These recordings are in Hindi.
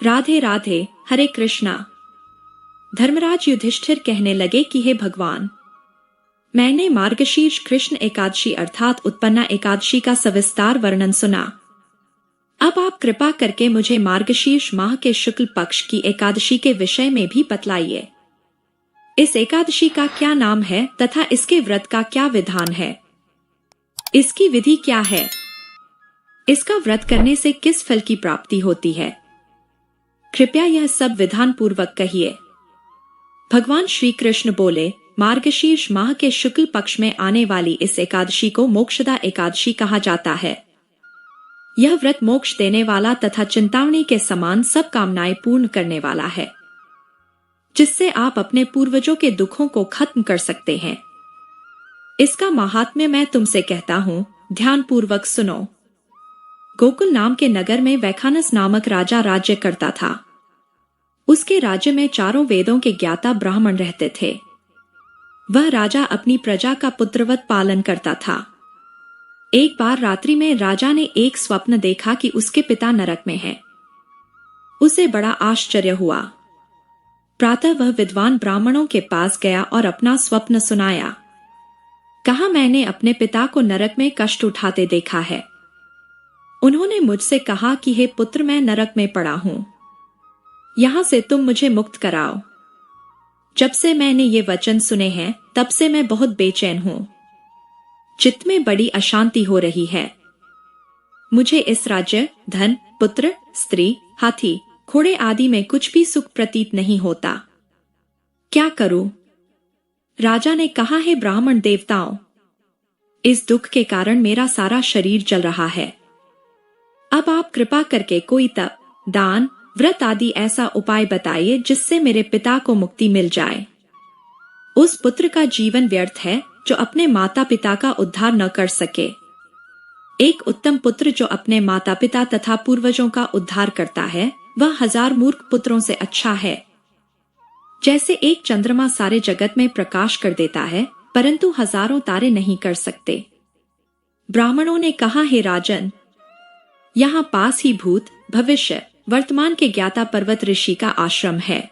राधे राधे, हरे कृष्णा। धर्मराज युधिष्ठिर कहने लगे कि हे भगवान, मैंने मार्गशीर्ष कृष्ण एकादशी अर्थात उत्पन्ना एकादशी का सविस्तार वर्णन सुना। अब आप कृपा करके मुझे मार्गशीर्ष माह के शुक्ल पक्ष की एकादशी के विषय में भी बतलाइए। इस एकादशी का क्या नाम है तथा इसके व्रत का क्या विधान है? इसकी विधि क्या है? इसका व्रत करने से किस फल की प्राप्ति होती है? कृपया यह सब विधान पूर्वक कहिए। भगवान श्री कृष्ण बोले, मार्गशीर्ष माह के शुक्ल पक्ष में आने वाली इस एकादशी को मोक्षदा एकादशी कहा जाता है। यह व्रत मोक्ष देने वाला तथा चिंतामणि के समान सब कामनाएं पूर्ण करने वाला है, जिससे आप अपने पूर्वजों के दुखों को खत्म कर सकते हैं। इसका महात्म्य मैं तुमसे कहता हूँ, ध्यान पूर्वक सुनो। गोकुल नाम के नगर में वैखानस नामक राजा राज्य करता था। उसके राज्य में चारों वेदों के ज्ञाता ब्राह्मण रहते थे। वह राजा अपनी प्रजा का पुत्रवत पालन करता था। एक बार रात्रि में राजा ने एक स्वप्न देखा कि उसके पिता नरक में हैं। उसे बड़ा आश्चर्य हुआ। प्रातः वह विद्वान ब्राह्मणों के पास गया और अपना स्वप्न सुनाया। कहा, मैंने अपने पिता को नरक में कष्ट उठाते देखा है। उन्होंने मुझसे कहा कि हे पुत्र, मैं नरक में पड़ा हूं, यहां से तुम मुझे मुक्त कराओ। जब से मैंने ये वचन सुने हैं तब से मैं बहुत बेचैन हूं। चित्त में बड़ी अशांति हो रही है। मुझे इस राज्य, धन, पुत्र, स्त्री, हाथी, घोड़े आदि में कुछ भी सुख प्रतीत नहीं होता। क्या करूं? राजा ने कहा, हे ब्राह्मण देवताओं, इस दुख के कारण मेरा सारा शरीर जल रहा है। अब आप कृपा करके कोई तप, दान, व्रत आदि ऐसा उपाय बताइए जिससे मेरे पिता को मुक्ति मिल जाए। उस पुत्र का जीवन व्यर्थ है जो अपने माता पिता का उद्धार न कर सके। एक उत्तम पुत्र जो अपने माता पिता तथा पूर्वजों का उद्धार करता है, वह 1000 मूर्ख पुत्रों से अच्छा है। जैसे एक चंद्रमा सारे जगत में प्रकाश कर देता है, परंतु हजारों तारे नहीं कर सकते। ब्राह्मणों ने कहा, हे राजन, यहाँ पास ही भूत, भविष्य, वर्तमान के ज्ञाता पर्वत ऋषि का आश्रम है।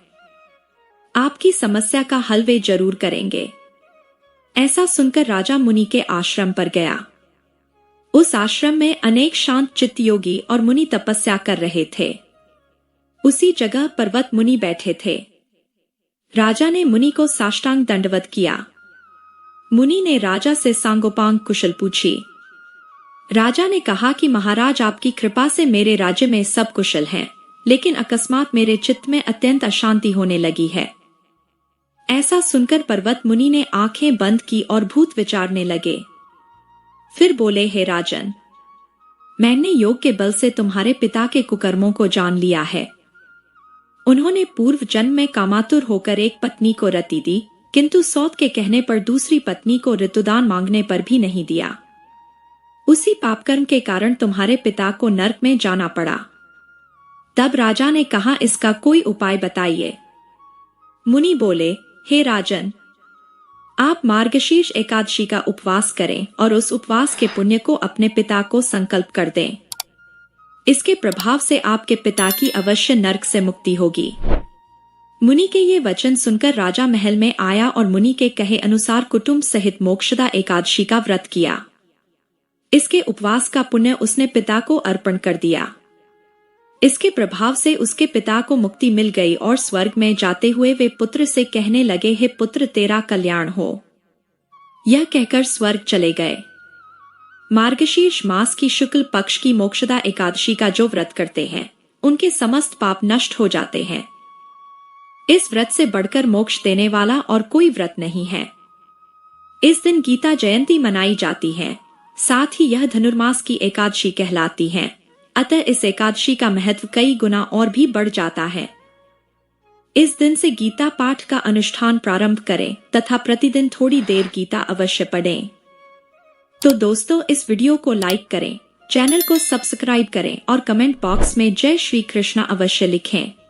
आपकी समस्या का हल वे जरूर करेंगे। ऐसा सुनकर राजा मुनि के आश्रम पर गया। उस आश्रम में अनेक शांत चित्त योगी और मुनि तपस्या कर रहे थे। उसी जगह पर्वत मुनि बैठे थे। राजा ने मुनि को साष्टांग दंडवत किया। मुनि ने राजा से सांगोपांग कुशल पूछी। राजा ने कहा कि महाराज, आपकी कृपा से मेरे राज्य में सब कुशल हैं, लेकिन अकस्मात मेरे चित्त में अत्यंत अशांति होने लगी है। ऐसा सुनकर पर्वत मुनि ने आंखें बंद की और भूत विचारने लगे। फिर बोले, हे राजन, मैंने योग के बल से तुम्हारे पिता के कुकर्मों को जान लिया है। उन्होंने पूर्व जन्म में कामातुर होकर एक पत्नी को रति दी, किंतु सौत के कहने पर दूसरी पत्नी को ऋतुदान मांगने पर भी नहीं दिया। उसी पापकर्म के कारण तुम्हारे पिता को नरक में जाना पड़ा। तब राजा ने कहा, इसका कोई उपाय बताइए। मुनि बोले, हे राजन, आप मार्गशीर्ष एकादशी का उपवास करें और उस उपवास के पुण्य को अपने पिता को संकल्प कर दें। इसके प्रभाव से आपके पिता की अवश्य नरक से मुक्ति होगी। मुनि के ये वचन सुनकर राजा महल में आया और मुनि के कहे अनुसार कुटुंब सहित मोक्षदा एकादशी का व्रत किया। इसके उपवास का पुण्य उसने पिता को अर्पण कर दिया। इसके प्रभाव से उसके पिता को मुक्ति मिल गई और स्वर्ग में जाते हुए वे पुत्र से कहने लगे, हे पुत्र, तेरा कल्याण हो। यह कहकर स्वर्ग चले गए। मार्गशीर्ष मास की शुक्ल पक्ष की मोक्षदा एकादशी का जो व्रत करते हैं, उनके समस्त पाप नष्ट हो जाते हैं। इस व्रत से बढ़कर मोक्ष देने वाला और कोई व्रत नहीं है। इस दिन गीता जयंती मनाई जाती है। साथ ही यह धनुर्मास की एकादशी कहलाती है। अतः इस एकादशी का महत्व कई गुना और भी बढ़ जाता है। इस दिन से गीता पाठ का अनुष्ठान प्रारंभ करें तथा प्रतिदिन थोड़ी देर गीता अवश्य पढ़ें। तो दोस्तों, इस वीडियो को लाइक करें, चैनल को सब्सक्राइब करें और कमेंट बॉक्स में जय श्री कृष्णा अवश्य लिखें।